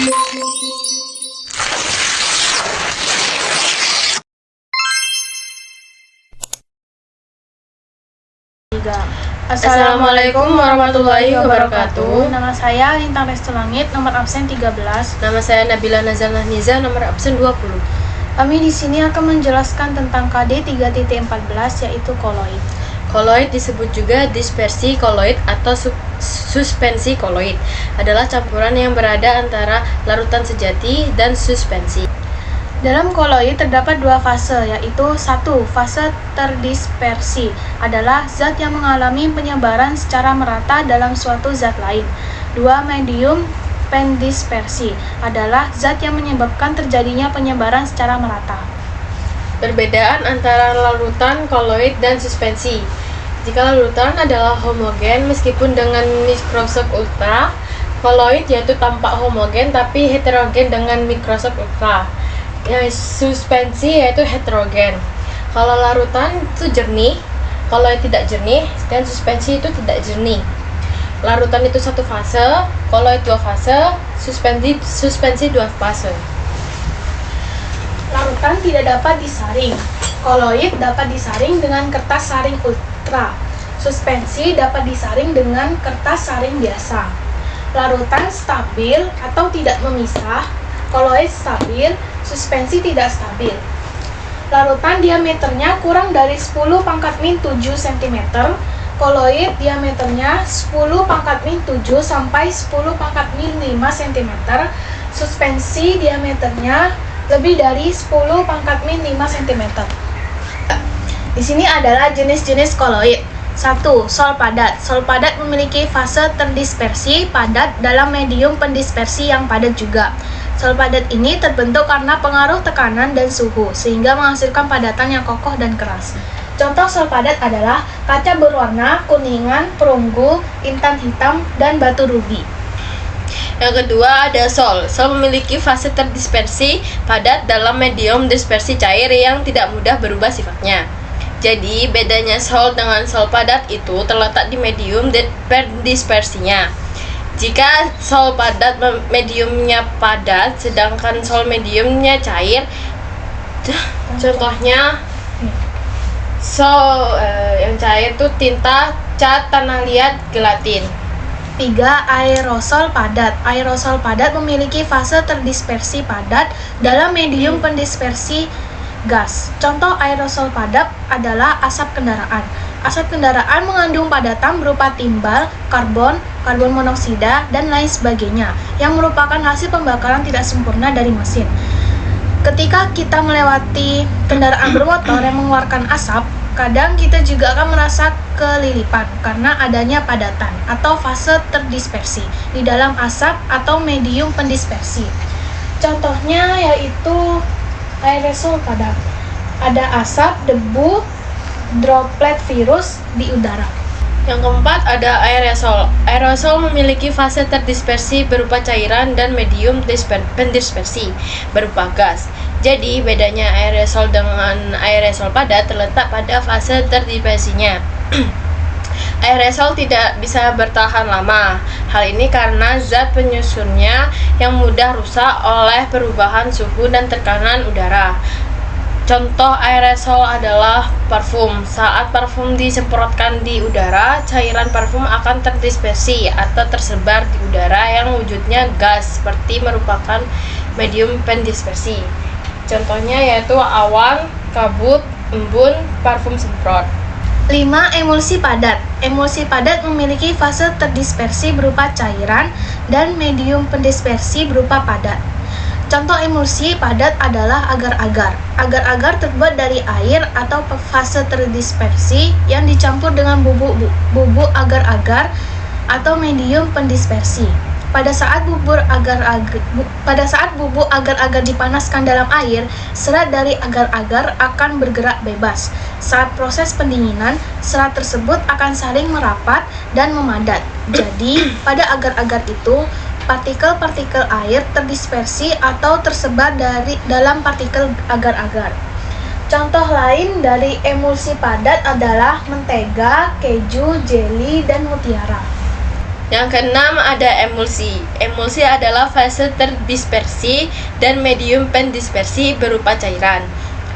Assalamualaikum warahmatullahi wabarakatuh. Nama saya Lintang Restu Langit, nomor absen 13. Nama saya Nabila Nazar Nahniza, nomor absen 20. Kami di sini akan menjelaskan tentang KD 3.14 yaitu koloid. Koloid disebut juga dispersi koloid atau suspensi koloid. Adalah campuran yang berada antara larutan sejati dan suspensi. Dalam koloid terdapat dua fase, yaitu satu, fase terdispersi adalah zat yang mengalami penyebaran secara merata dalam suatu zat lain. Dua, medium pendispersi adalah zat yang menyebabkan terjadinya penyebaran secara merata. Perbedaan antara larutan, koloid, dan suspensi. Jika larutan adalah homogen meskipun dengan mikroskop ultra, koloid yaitu tampak homogen tapi heterogen dengan mikroskop ultra. Suspensi yaitu heterogen. Kalau larutan itu jernih, koloid tidak jernih, dan suspensi itu tidak jernih. Larutan itu satu fase, koloid dua fase, suspensi dua fase. Larutan tidak dapat disaring. Koloid dapat disaring dengan kertas saring ultra. Suspensi dapat disaring dengan kertas saring biasa. Larutan stabil atau tidak memisah. Koloid stabil, suspensi tidak stabil. Larutan diameternya kurang dari 10⁻⁷ cm. Koloid diameternya 10⁻⁷ sampai 10⁻⁵ cm. Suspensi diameternya lebih dari 10⁻⁵ cm. Di sini adalah jenis-jenis koloid. 1. Sol padat. Sol padat memiliki fase terdispersi padat dalam medium pendispersi yang padat juga. Sol padat ini terbentuk karena pengaruh tekanan dan suhu, sehingga menghasilkan padatan yang kokoh dan keras. Contoh sol padat adalah kaca berwarna kuningan, perunggu, intan hitam, dan batu rubi. Yang kedua ada sol. Sol memiliki fase terdispersi padat dalam medium dispersi cair yang tidak mudah berubah sifatnya. Jadi bedanya sol dengan sol padat itu terletak di medium pendispersinya. Jika sol padat mediumnya padat, sedangkan sol mediumnya cair, contohnya sol yang cair itu tinta, cat, tanah liat, gelatin. 3. Aerosol padat. Aerosol padat memiliki fase terdispersi padat dalam medium pendispersi gas. Contoh aerosol padat adalah asap kendaraan. Asap kendaraan mengandung padatan berupa timbal, karbon monoksida, dan lain sebagainya, yang merupakan hasil pembakaran tidak sempurna dari mesin. Ketika kita melewati kendaraan bermotor yang mengeluarkan asap, kadang kita juga akan merasa kelilipan karena adanya padatan atau fase terdispersi di dalam asap atau medium pendispersi. Contohnya yaitu aerosol padat. Ada asap, debu, droplet virus di udara. Yang keempat ada aerosol. Aerosol memiliki fase terdispersi berupa cairan dan medium pendispersi berupa gas. Jadi bedanya aerosol dengan aerosol padat terletak pada fase terdispersinya. Aerosol tidak bisa bertahan lama. Hal ini karena zat penyusunnya yang mudah rusak oleh perubahan suhu dan tekanan udara. Contoh aerosol adalah parfum. Saat parfum disemprotkan di udara, cairan parfum akan terdispersi atau tersebar di udara yang wujudnya gas, seperti merupakan medium pendispersi. Contohnya yaitu awan, kabut, embun, parfum semprot. 5. Emulsi padat. Emulsi padat memiliki fase terdispersi berupa cairan dan medium pendispersi berupa padat. Contoh emulsi padat adalah agar-agar. Agar-agar terbuat dari air atau fase terdispersi yang dicampur dengan bubuk agar-agar atau medium pendispersi. Pada saat bubuk agar-agar dipanaskan dalam air, serat dari agar-agar akan bergerak bebas. Saat proses pendinginan, serat tersebut akan saling merapat dan memadat. Jadi, pada agar-agar itu, partikel-partikel air terdispersi atau tersebar dalam partikel agar-agar. Contoh lain dari emulsi padat adalah mentega, keju, jeli, dan mutiara. Yang keenam ada emulsi. Emulsi adalah fase terdispersi dan medium pendispersi berupa cairan.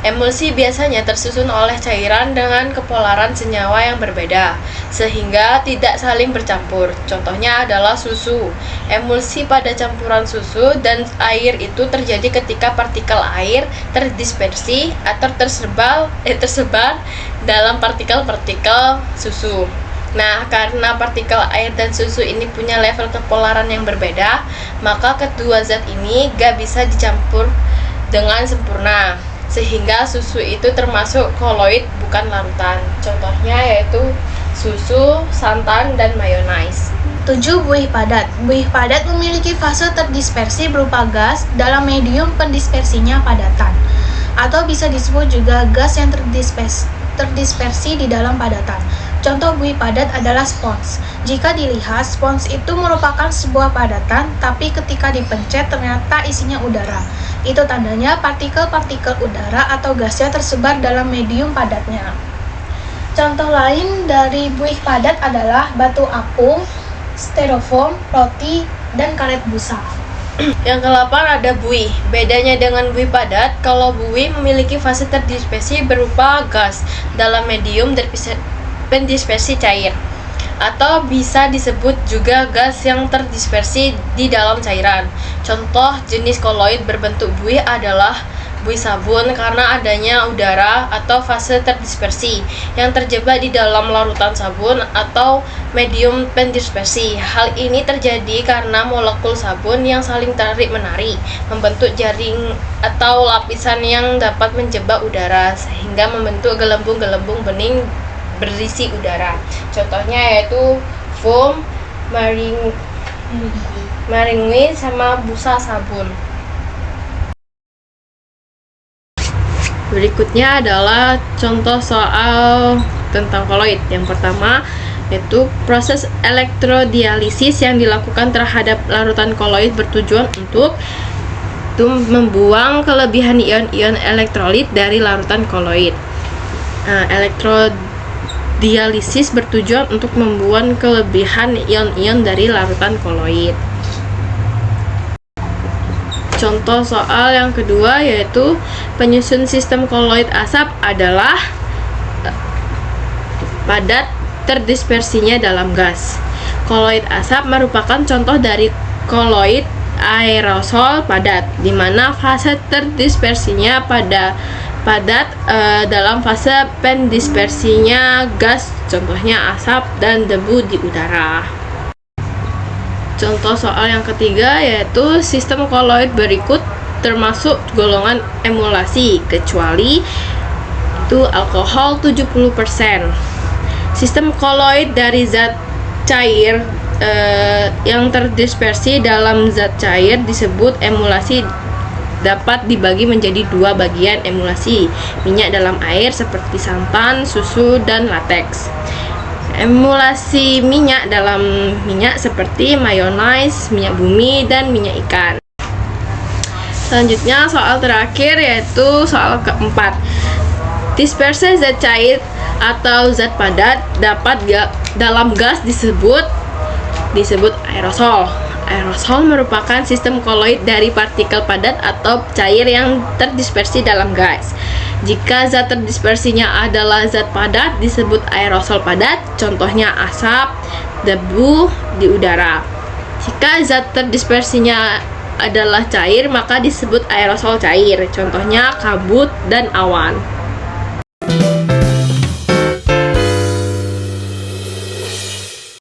Emulsi biasanya tersusun oleh cairan dengan kepolaran senyawa yang berbeda, sehingga tidak saling bercampur. Contohnya adalah susu. Emulsi pada campuran susu dan air itu terjadi ketika partikel air terdispersi atau tersebar dalam partikel-partikel susu. Nah, karena partikel air dan susu ini punya level kepolaran yang berbeda, maka kedua zat ini gak bisa dicampur dengan sempurna, sehingga susu itu termasuk koloid bukan larutan. Contohnya yaitu susu, santan, dan mayonnaise. 7. Buih padat. Buih padat memiliki fase terdispersi berupa gas dalam medium pendispersinya padatan, atau bisa disebut juga gas yang terdispersi di dalam padatan. Contoh buih padat adalah spons. Jika dilihat, spons itu merupakan sebuah padatan, tapi ketika dipencet ternyata isinya udara. Itu tandanya partikel-partikel udara atau gasnya tersebar dalam medium padatnya. Contoh lain dari buih padat adalah batu apung, styrofoam, roti, dan karet busa. Yang ke-8 ada buih. Bedanya dengan buih padat, kalau buih memiliki fase terdispersi berupa gas dalam medium pendispersi cair, atau bisa disebut juga gas yang terdispersi di dalam cairan. Contoh jenis koloid berbentuk buih adalah buih sabun karena adanya udara atau fase terdispersi yang terjebak di dalam larutan sabun atau medium pendispersi. Hal ini terjadi karena molekul sabun yang saling tarik-menarik membentuk jaring atau lapisan yang dapat menjebak udara sehingga membentuk gelembung-gelembung bening berisi udara. Contohnya yaitu foam, maringui, sama busa sabun. Berikutnya adalah contoh soal tentang koloid. Yang pertama yaitu proses elektrodialisis yang dilakukan terhadap larutan koloid bertujuan untuk membuang kelebihan ion-ion elektrolit dari larutan koloid. Elektrodialisis bertujuan untuk membuang kelebihan ion-ion dari larutan koloid. Contoh soal yang kedua yaitu penyusun sistem koloid asap adalah padat terdispersinya dalam gas. Koloid asap merupakan contoh dari koloid aerosol padat, di mana fase terdispersinya padat dalam fase pendispersinya gas, contohnya asap dan debu di udara. Contoh soal yang ketiga yaitu sistem koloid berikut termasuk golongan emulasi kecuali itu alkohol 70%. Sistem koloid dari zat cair yang terdispersi dalam zat cair disebut emulasi. Dapat dibagi menjadi dua bagian emulasi: minyak dalam air seperti santan, susu, dan lateks. Emulasi minyak dalam minyak seperti mayonnaise, minyak bumi, dan minyak ikan. Selanjutnya soal terakhir yaitu soal keempat. Dispersi zat cair atau zat padat dapat dalam gas disebut aerosol. Aerosol merupakan sistem koloid dari partikel padat atau cair yang terdispersi dalam gas. Jika zat terdispersinya adalah zat padat disebut aerosol padat, contohnya asap, debu di udara. Jika zat terdispersinya adalah cair maka disebut aerosol cair, contohnya kabut dan awan.